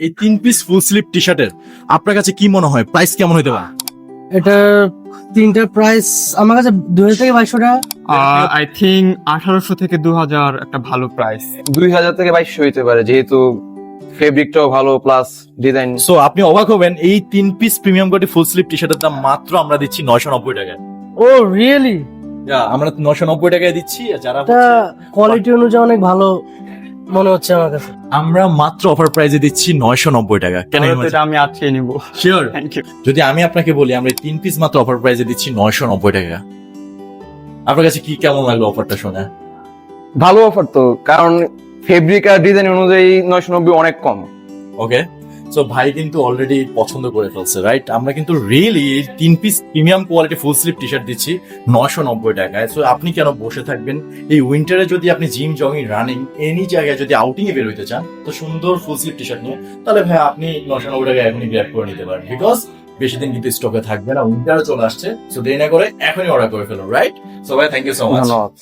এই 3 piece full sleeve টি শার্টের আপনার কাছে কি মনে হয় প্রাইস কেমন হইতে পারে? এটা তিনটার প্রাইস আমার কাছে 2000 থেকে 2200 টাকা। আই থিঙ্ক 1800 থেকে 2000 একটা ভালো প্রাইস। 2000 থেকে 2200 হইতে পারে, যেহেতু ফেব্রিকটাও ভালো প্লাস ডিজাইন। সো আপনি অবাক হবেন, এই 3 piece premium quality full sleeve টি শার্টের দাম মাত্র আমরা দিচ্ছি 990 টাকায়। ও রিয়েলি? আমরা 990 টাকায় দিচ্ছি। যারা এটা কোয়ালিটি অনুযায়ী অনেক ভালো মনে হচ্ছে আমার কাছে। আমরা মাত্র অফার প্রাইসে দিচ্ছি 990 টাকা। কেন এটা আমি আজকে নিব। শিওর? Thank you. যদি আমি আপনাকে বলি আমরা 3 পিস মাত্র অফার প্রাইসে দিচ্ছি 990 টাকা, আপনার কাছে কি কেমন লাগলো অফারটা শুনে? ভালো অফার তো, কারণ ফেব্রিক আর ডিজাইন অনুযায়ী 990 অনেক কম। ওকে, সো ভাই কিন্তু অলরেডি পছন্দ করে ফেলছে, রাইট? আমরা কিন্তু really 3 piece premium quality full sleeve T shirt দিচ্ছি 990 টাকায়। সো আপনি কেন বসে থাকবেন? এই উইন্টারে যদি আপনি জিম, জগিং, রানিং এনি জায়গায় যদি আউটিং এ বের হইতে চান, তো সুন্দর ফুল স্লিভ টি শার্ট নিয়ে, তাহলে ভাই আপনি 990 টাকায় এখনই গ্র্যাব করে নিতে পারেন। বিকজ বেশি দিন কিন্তু স্টকে থাকবে না, উইন্টারে চলে আসছে। সো দেরি না করে এখনই অর্ডার করে ফেলুন, রাইট? সো ভাই থ্যাংক ইউ সো মাচ। ধন্যবাদ।